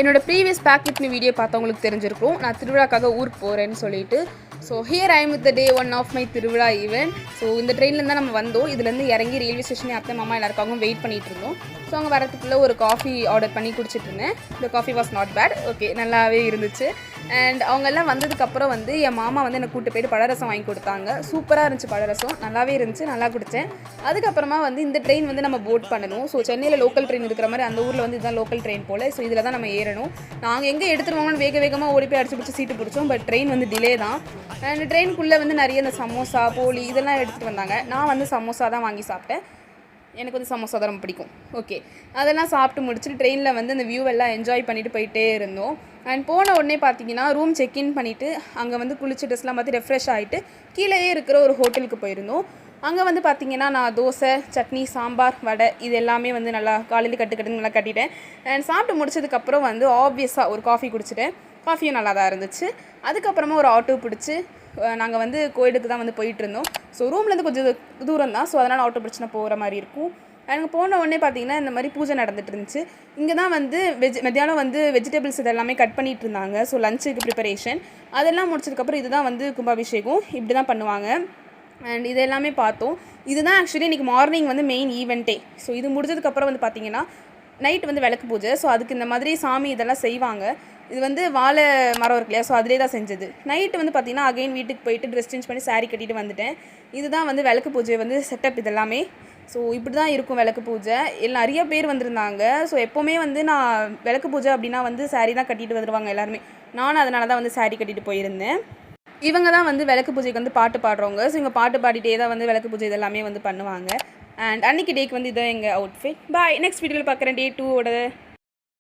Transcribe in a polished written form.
என்னோட previous பேக்கெட்னு video பார்த்தவங்களுக்கு தெரிஞ்சிருக்கும். நான் திருவிழாக்காக ஊருக்கு போகிறேன்னு சொல்லிட்டு. So here I am with the day 1 of my thiruvizha event. ஸோ இந்த ட்ரெயின்லேருந்து தான் நம்ம வந்தோம். இதுலேருந்து இறங்கி ரயில்வே ஸ்டேஷனே அத்தை மாமா எல்லாருக்காகவும் வெயிட் பண்ணிகிட்டு இருந்தோம். ஸோ அங்கே வரத்துக்குள்ளே ஒரு காஃபி ஆர்டர் பண்ணி குடிச்சிட்டு இருந்தேன். இந்த coffee was not bad, okay, நல்லாவே இருந்துச்சு. அண்ட் அவங்கெல்லாம் வந்ததுக்கப்புறம் வந்து என் மாமா வந்து என்னை கூப்பிட்டு போய்ட்டு பழரசம் வாங்கி கொடுத்தாங்க. சூப்பராக இருந்துச்சு பழரசம், நல்லாவே இருந்துச்சு, நல்லா குடித்தேன். அதுக்கப்புறமா வந்து இந்த ட்ரெயின் வந்து நம்ம போட் பண்ணணும். ஸோ சென்னையில் லோக்கல் ட்ரெயின் இருக்கிற மாதிரி அந்த ஊரில் வந்து இதுதான் லோக்கல் ட்ரெயின் போல். ஸோ இதில் தான் நம்ம ஏறணும். நாங்கள் எங்கே எடுத்துருவாங்கன்னு வேகமாக ஓடி போய் அடிச்சு பிடிச்சி சீட்டு பிடிச்சோம். பட் ட்ரெயின் வந்து டிலே தான். அண்ட் ட்ரெயினுக்குள்ளே வந்து நிறைய இந்த சமோசா, போலி இதெல்லாம் எடுத்துகிட்டு வந்தாங்க. நான் வந்து சமோசா தான் வாங்கி சாப்பிட்டேன். எனக்கு வந்து சமோசா தான் ரொம்ப பிடிக்கும். ஓகே, அதெல்லாம் சாப்பிட்டு முடிச்சுட்டு ட்ரெயினில் வந்து அந்த வியூவெல்லாம் என்ஜாய் பண்ணிவிட்டு போயிட்டே இருந்தோம். அண்ட் போன உடனே பார்த்தீங்கன்னா ரூம் செக்இன் பண்ணிவிட்டு அங்கே வந்து குளிச்சு ட்ரெஸ்லாம் பார்த்து ரெஃப்ரெஷ் ஆகிட்டு கீழேயே இருக்கிற ஒரு ஹோட்டலுக்கு போயிருந்தோம். அங்கே வந்து பார்த்திங்கன்னா நான் தோசை, சட்னி, சாம்பார், வடை இது எல்லாமே வந்து நல்லா காலையில் கட்டுன்னு நல்லா கட்டிட்டேன். அண்ட் சாப்பிட்டு முடிச்சதுக்கப்புறம் வந்து ஆப்வியஸாக ஒரு காஃபி குடிச்சிட்டேன். காஃபியும் நல்லா தான் இருந்துச்சு. அதுக்கப்புறமா ஒரு ஆட்டோ பிடிச்சி நாங்கள் வந்து கோயிலுக்கு தான் வந்து போயிட்டுருந்தோம். ஸோ ரூம்லேருந்து கொஞ்சம் தூரம் தான். ஸோ அதனால் ஆட்டோ பிரச்சனை போகிற மாதிரி இருக்கும். எனக்கு போன உடனே பார்த்திங்கன்னா இந்த மாதிரி பூஜை நடந்துட்டு இருந்துச்சு. இங்கே தான் வந்து மத்தியானம் வந்து வெஜிடபிள்ஸ் இதெல்லாமே கட் பண்ணிகிட்டு இருந்தாங்க. ஸோ லஞ்சுக்கு ப்ரிப்பரேஷன் அதெல்லாம் முடிச்சதுக்கப்புறம் இதுதான் வந்து கும்பாபிஷேகம், இப்படி தான் பண்ணுவாங்க. அண்ட் இது எல்லாமே பார்த்தோம். இதுதான் ஆக்சுவலி இன்றைக்கி மார்னிங் வந்து மெயின் ஈவெண்ட்டே. ஸோ இது முடிஞ்சதுக்கப்புறம் வந்து பார்த்திங்கன்னா நைட் வந்து விளக்கு பூஜை. ஸோ அதுக்கு இந்த மாதிரி சாமி இதெல்லாம் செய்வாங்க. இது வந்து வாழை மரம் இருக்கு இல்லையா, ஸோ அதிலே தான் செஞ்சது. நைட்டு வந்து பார்த்திங்கன்னா அகைன் வீட்டுக்கு போயிட்டு ட்ரெஸ் சேஞ்ச் பண்ணி சாரீ கட்டிட்டு வந்துட்டேன். இதுதான் வந்து விளக்கு பூஜை வந்து செட்டப் இதெல்லாமே. ஸோ இப்படி தான் இருக்கும் விளக்கு பூஜை. நிறைய பேர் வந்திருந்தாங்க. ஸோ எப்போவுமே வந்து நான் விளக்கு பூஜை அப்படின்னா வந்து சாரீ தான் கட்டிட்டு வந்துடுவாங்க எல்லாருமே. நானும் அதனால தான் வந்து சாரீ கட்டிட்டு போயிருந்தேன். இவங்க தான் வந்து விளக்கு பூஜைக்கு வந்து பாட்டு பாடுறவங்க. ஸோ இவங்க பாட்டு பாடிட்டே தான் வந்து விளக்கு பூஜை இதெல்லாமே வந்து பண்ணுவாங்க. அண்ட் அன்றைக்கி டேக்கு வந்து இதான் எங்கள் அவுட்ஃபிட். பாய், நெக்ஸ்ட் வீடியோவில் பார்க்குறேன் டே 2ஓட.